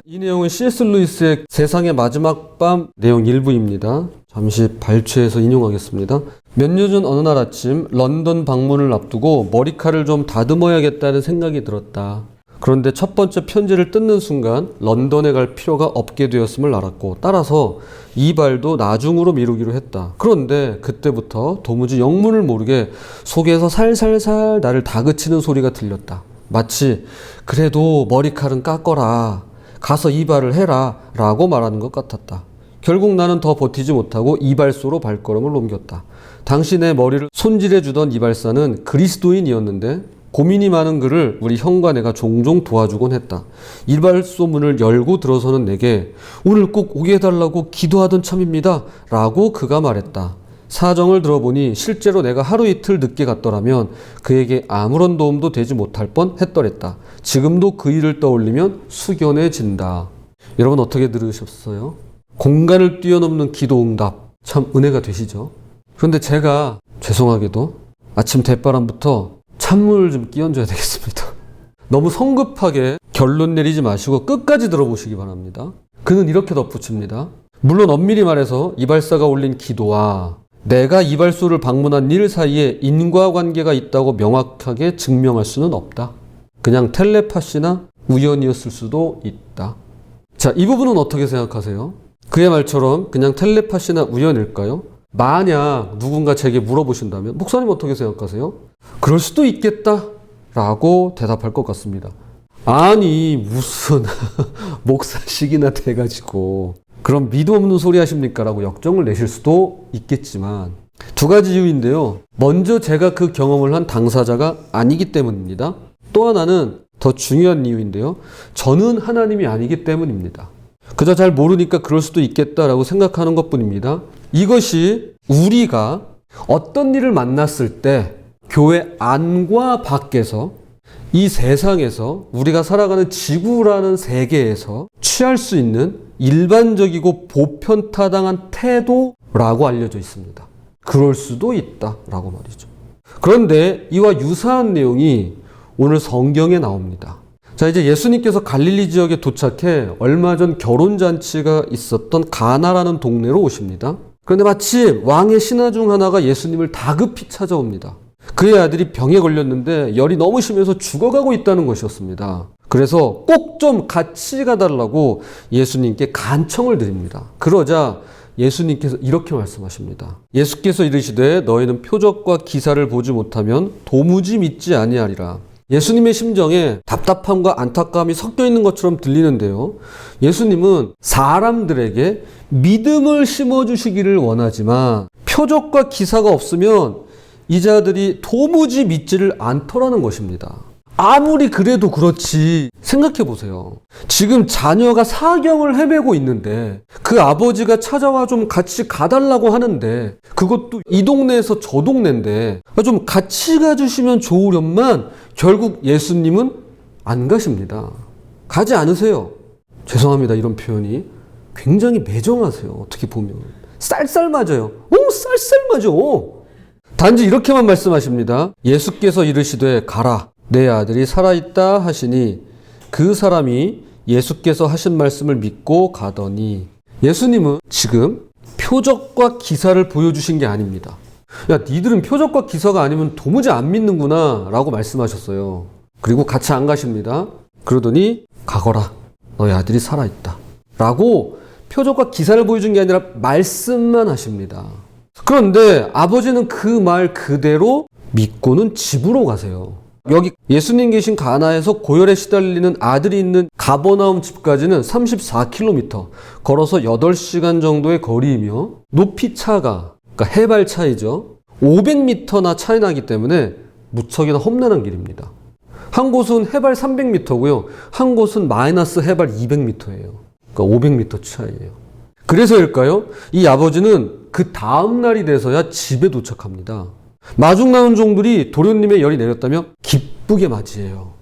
이 내용은 C.S. 루이스의 세상의 마지막 밤 내용 일부입니다. 잠시 발췌해서 인용하겠습니다. 몇 년 전 어느 날 아침 런던 방문을 앞두고 머리칼을 좀 다듬어야겠다는 생각이 들었다. 그런데 첫 번째 편지를 뜯는 순간 런던에 갈 필요가 없게 되었음을 알았고, 따라서 이발도 나중으로 미루기로 했다. 그런데 그때부터 도무지 영문을 모르게 속에서 살살살 나를 다그치는 소리가 들렸다. 마치 그래도 머리칼은 깎거라, 가서 이발을 해라 라고 말하는 것 같았다. 결국 나는 더 버티지 못하고 이발소로 발걸음을 옮겼다. 당시 내 머리를 손질해주던 이발사는 그리스도인이었는데 고민이 많은 그를 우리 형과 내가 종종 도와주곤 했다. 이발소 문을 열고 들어서는 내게 오늘 꼭 오게 해달라고 기도하던 참입니다 라고 그가 말했다. 사정을 들어보니 실제로 내가 하루 이틀 늦게 갔더라면 그에게 아무런 도움도 되지 못할 뻔 했더랬다. 지금도 그 일을 떠올리면 숙연해진다. 여러분 어떻게 들으셨어요? 공간을 뛰어넘는 기도 응답, 참 은혜가 되시죠? 그런데 제가 죄송하게도 아침 대바람부터 찬물을 좀 끼얹어야 되겠습니다. 너무 성급하게 결론 내리지 마시고 끝까지 들어보시기 바랍니다. 그는 이렇게 덧붙입니다. 물론 엄밀히 말해서 이발사가 올린 기도와 내가 이발소를 방문한 일 사이에 인과관계가 있다고 명확하게 증명할 수는 없다. 그냥 텔레파시나 우연이었을 수도 있다. 자, 이 부분은 어떻게 생각하세요? 그의 말처럼 그냥 텔레파시나 우연일까요? 만약 누군가 제게 물어보신다면 목사님 어떻게 생각하세요? 그럴 수도 있겠다 라고 대답할 것 같습니다. 아니 무슨 목사식이나 돼가지고 그럼 믿음 없는 소리 하십니까? 라고 역정을 내실 수도 있겠지만 두 가지 이유인데요. 먼저 제가 그 경험을 한 당사자가 아니기 때문입니다. 또 하나는 더 중요한 이유인데요. 저는 하나님이 아니기 때문입니다. 그저 잘 모르니까 그럴 수도 있겠다라고 생각하는 것뿐입니다. 이것이 우리가 어떤 일을 만났을 때 교회 안과 밖에서 이 세상에서 우리가 살아가는 지구라는 세계에서 취할 수 있는 일반적이고 보편타당한 태도라고 알려져 있습니다. 그럴 수도 있다라고 말이죠. 그런데 이와 유사한 내용이 오늘 성경에 나옵니다. 자, 이제 예수님께서 갈릴리 지역에 도착해 얼마 전 결혼잔치가 있었던 가나라는 동네로 오십니다. 그런데 마치 왕의 신하 중 하나가 예수님을 다급히 찾아옵니다. 그의 아들이 병에 걸렸는데 열이 너무 심해서 죽어가고 있다는 것이었습니다. 그래서 꼭 좀 같이 가달라고 예수님께 간청을 드립니다. 그러자 예수님께서 이렇게 말씀하십니다. 예수께서 이르시되 너희는 표적과 기사를 보지 못하면 도무지 믿지 아니하리라. 예수님의 심정에 답답함과 안타까움이 섞여 있는 것처럼 들리는데요. 예수님은 사람들에게 믿음을 심어주시기를 원하지만 표적과 기사가 없으면 이 자들이 도무지 믿지를 않더라는 것입니다. 아무리 그래도 그렇지 생각해 보세요. 지금 자녀가 사경을 헤매고 있는데 그 아버지가 찾아와 좀 같이 가달라고 하는데 그것도 이 동네에서 저 동네인데 좀 같이 가주시면 좋으련만 결국 예수님은 안 가십니다. 가지 않으세요. 죄송합니다. 이런 표현이 굉장히 매정하세요. 어떻게 보면 쌀쌀 맞아요. 쌀쌀 맞아. 단지 이렇게만 말씀하십니다. 예수께서 이르시되 가라. 내 아들이 살아있다 하시니 그 사람이 예수께서 하신 말씀을 믿고 가더니 예수님은 지금 표적과 기사를 보여주신 게 아닙니다. 야, 니들은 표적과 기사가 아니면 도무지 안 믿는구나 라고 말씀하셨어요. 그리고 같이 안 가십니다. 그러더니 가거라. 너희 아들이 살아있다 라고 표적과 기사를 보여준 게 아니라 말씀만 하십니다. 그런데 아버지는 그 말 그대로 믿고는 집으로 가세요. 여기 예수님 계신 가나에서 고열에 시달리는 아들이 있는 가버나움 집까지는 34km, 걸어서 8시간 정도의 거리이며 높이 차가, 그러니까 해발 차이죠. 500m나 차이 나기 때문에 무척이나 험난한 길입니다. 한 곳은 해발 300m고요. 한 곳은 마이너스 해발 200m예요. 그러니까 500m 차이예요. 그래서일까요? 이 아버지는 그 다음 날이 돼서야 집에 도착합니다. 마중 나온 종들이 도련님의 열이 내렸다며 기쁘게 맞이해요.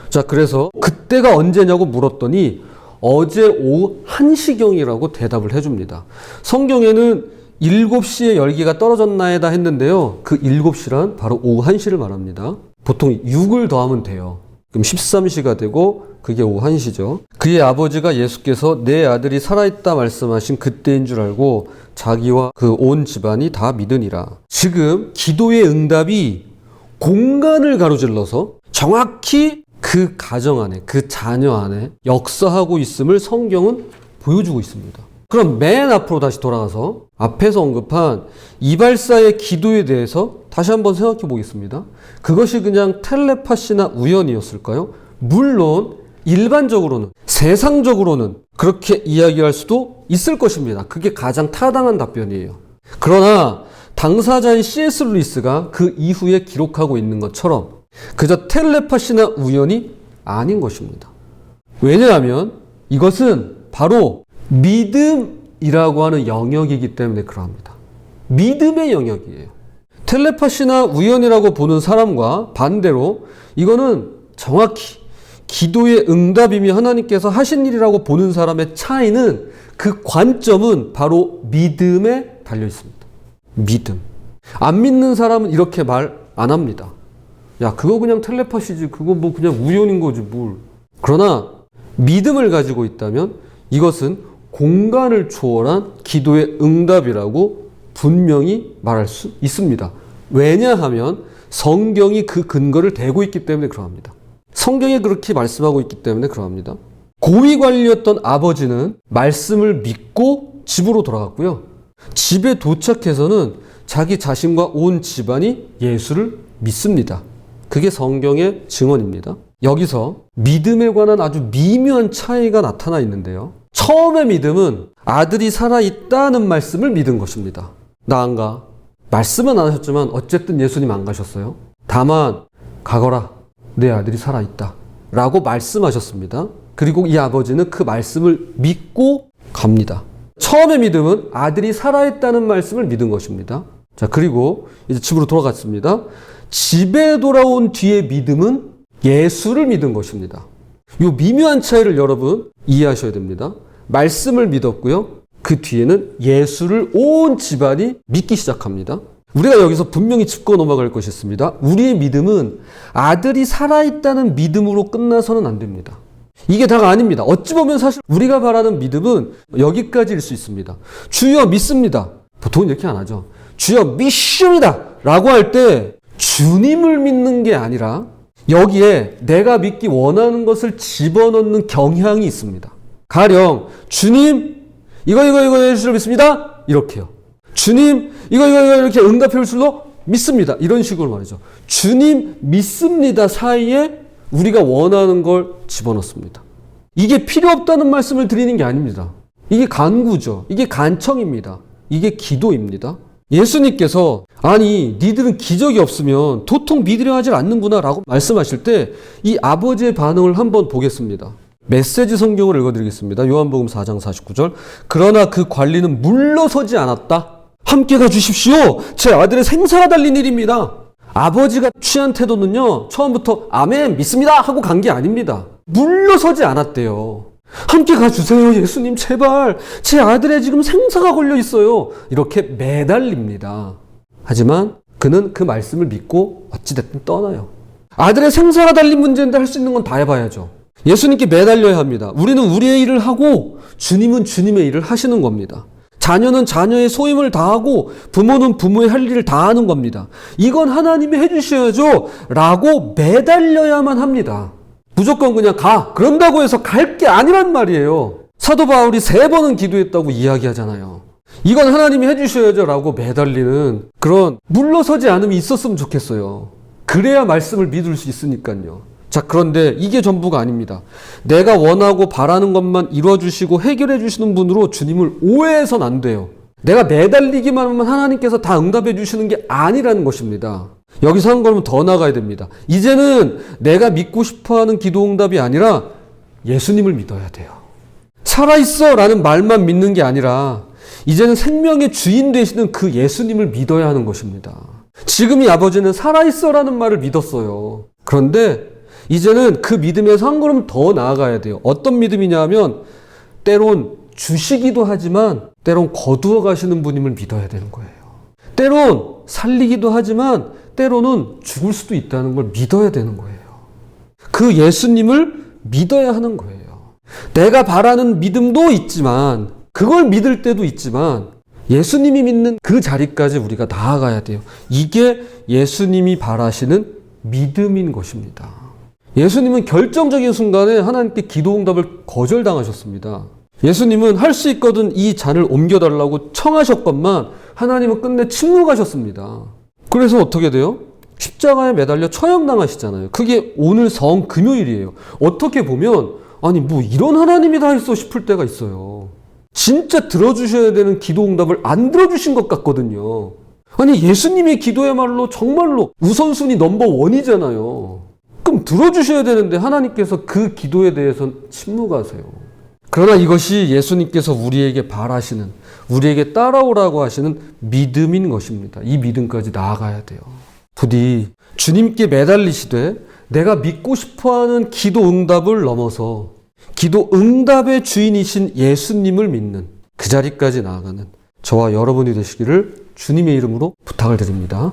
자, 그래서 그때가 언제냐고 물었더니 어제 오후 1시경이라고 대답을 해줍니다. 성경에는 7시에 열기가 떨어졌나이다 했는데요. 그 7시란 바로 오후 1시를 말합니다. 보통 6을 더하면 돼요. 그럼 13시가 되고 그게 오후 1시죠. 그의 아버지가 예수께서 내 아들이 살아있다 말씀하신 그때인 줄 알고 자기와 그 온 집안이 다 믿으니라. 지금 기도의 응답이 공간을 가로질러서 정확히 그 가정 안에, 그 자녀 안에 역사하고 있음을 성경은 보여주고 있습니다. 그럼 맨 앞으로 다시 돌아가서 앞에서 언급한 이발사의 기도에 대해서 다시 한번 생각해 보겠습니다. 그것이 그냥 텔레파시나 우연이었을까요? 물론 일반적으로는, 세상적으로는 그렇게 이야기할 수도 있을 것입니다. 그게 가장 타당한 답변이에요. 그러나 당사자인 C.S. 루이스가 그 이후에 기록하고 있는 것처럼 그저 텔레파시나 우연이 아닌 것입니다. 왜냐하면 이것은 바로 믿음이라고 하는 영역이기 때문에 그러합니다. 믿음의 영역이에요. 텔레파시나 우연이라고 보는 사람과 반대로 이거는 정확히 기도의 응답이며 하나님께서 하신 일이라고 보는 사람의 차이는, 그 관점은 바로 믿음에 달려 있습니다. 믿음. 안 믿는 사람은 이렇게 말 안 합니다. 야, 그거 그냥 텔레파시지. 그거 뭐 그냥 우연인 거지 뭘. 그러나 믿음을 가지고 있다면 이것은 공간을 초월한 기도의 응답이라고 분명히 말할 수 있습니다. 왜냐하면 성경이 그 근거를 대고 있기 때문에 그러합니다. 성경이 그렇게 말씀하고 있기 때문에 그러합니다. 고위관리였던 아버지는 말씀을 믿고 집으로 돌아갔고요. 집에 도착해서는 자기 자신과 온 집안이 예수를 믿습니다. 그게 성경의 증언입니다. 여기서 믿음에 관한 아주 미묘한 차이가 나타나 있는데요. 처음의 믿음은 아들이 살아있다는 말씀을 믿은 것입니다. 나 안 가. 말씀은 안 하셨지만 어쨌든 예수님 안 가셨어요. 다만 가거라. 내 아들이 살아있다. 라고 말씀하셨습니다. 그리고 이 아버지는 그 말씀을 믿고 갑니다. 처음의 믿음은 아들이 살아있다는 말씀을 믿은 것입니다. 자, 그리고 이제 집으로 돌아갔습니다. 집에 돌아온 뒤의 믿음은 예수를 믿은 것입니다. 이 미묘한 차이를 여러분 이해하셔야 됩니다. 말씀을 믿었고요. 그 뒤에는 예수를 온 집안이 믿기 시작합니다. 우리가 여기서 분명히 짚고 넘어갈 것이 있습니다. 우리의 믿음은 아들이 살아있다는 믿음으로 끝나서는 안 됩니다. 이게 다가 아닙니다. 어찌 보면 사실 우리가 바라는 믿음은 여기까지일 수 있습니다. 주여 믿습니다. 보통은 이렇게 안 하죠. 주여 믿습니다 라고 할 때 주님을 믿는 게 아니라 여기에 내가 믿기 원하는 것을 집어넣는 경향이 있습니다. 가령 주님 이거 예수를 믿습니다. 이렇게요. 주님 이거 이렇게 응답해 줄 줄로 믿습니다. 이런 식으로 말이죠. 주님 믿습니다 사이에 우리가 원하는 걸 집어넣습니다. 이게 필요 없다는 말씀을 드리는 게 아닙니다. 이게 간구죠. 이게 간청입니다. 이게 기도입니다. 예수님께서 아니 니들은 기적이 없으면 도통 믿으려 하지 않는구나 라고 말씀하실 때 이 아버지의 반응을 한번 보겠습니다. 메시지 성경을 읽어드리겠습니다. 요한복음 4장 49절. 그러나 그 관리는 물러서지 않았다. 함께 가주십시오. 제 아들의 생사가 달린 일입니다. 아버지가 취한 태도는요, 처음부터 아멘 믿습니다 하고 간 게 아닙니다. 물러서지 않았대요. 함께 가주세요. 예수님 제발 제 아들의 지금 생사가 걸려 있어요. 이렇게 매달립니다. 하지만 그는 그 말씀을 믿고 어찌됐든 떠나요. 아들의 생사가 달린 문제인데 할 수 있는 건 다 해봐야죠. 예수님께 매달려야 합니다. 우리는 우리의 일을 하고 주님은 주님의 일을 하시는 겁니다. 자녀는 자녀의 소임을 다하고 부모는 부모의 할 일을 다하는 겁니다. 이건 하나님이 해주셔야죠 라고 매달려야만 합니다. 무조건 그냥 가. 그런다고 해서 갈 게 아니란 말이에요. 사도 바울이 3번은 기도했다고 이야기하잖아요. 이건 하나님이 해주셔야죠 라고 매달리는 그런 물러서지 않음이 있었으면 좋겠어요. 그래야 말씀을 믿을 수 있으니까요. 자, 그런데 이게 전부가 아닙니다. 내가 원하고 바라는 것만 이루어주시고 해결해 주시는 분으로 주님을 오해해서는 안 돼요. 내가 매달리기만 하면 하나님께서 다 응답해 주시는 게 아니라는 것입니다. 여기서 한 걸음 더 나가야 됩니다. 이제는 내가 믿고 싶어하는 기도 응답이 아니라 예수님을 믿어야 돼요. 살아있어 라는 말만 믿는 게 아니라 이제는 생명의 주인 되시는 그 예수님을 믿어야 하는 것입니다. 지금 이 아버지는 살아있어 라는 말을 믿었어요. 그런데 이제는 그 믿음에서 한 걸음 더 나아가야 돼요. 어떤 믿음이냐 하면 때론 주시기도 하지만 때론 거두어 가시는 분임을 믿어야 되는 거예요. 때론 살리기도 하지만 때로는 죽을 수도 있다는 걸 믿어야 되는 거예요. 그 예수님을 믿어야 하는 거예요. 내가 바라는 믿음도 있지만, 그걸 믿을 때도 있지만, 예수님이 믿는 그 자리까지 우리가 나아가야 돼요. 이게 예수님이 바라시는 믿음인 것입니다. 예수님은 결정적인 순간에 하나님께 기도 응답을 거절당하셨습니다. 예수님은 할 수 있거든 이 잔을 옮겨달라고 청하셨건만 하나님은 끝내 침묵하셨습니다. 그래서 어떻게 돼요? 십자가에 매달려 처형당하시잖아요. 그게 오늘 성 금요일이에요. 어떻게 보면 아니 뭐 이런 하나님이 다 있어 싶을 때가 있어요. 진짜 들어주셔야 되는 기도 응답을 안 들어주신 것 같거든요. 아니 예수님의 기도야말로 정말로 우선순위 넘버1이잖아요. 그럼 들어주셔야 되는데 하나님께서 그 기도에 대해서는 침묵하세요. 그러나 이것이 예수님께서 우리에게 바라시는, 우리에게 따라오라고 하시는 믿음인 것입니다. 이 믿음까지 나아가야 돼요. 부디 주님께 매달리시되 내가 믿고 싶어하는 기도 응답을 넘어서 기도 응답의 주인이신 예수님을 믿는 그 자리까지 나아가는 저와 여러분이 되시기를 주님의 이름으로 부탁을 드립니다.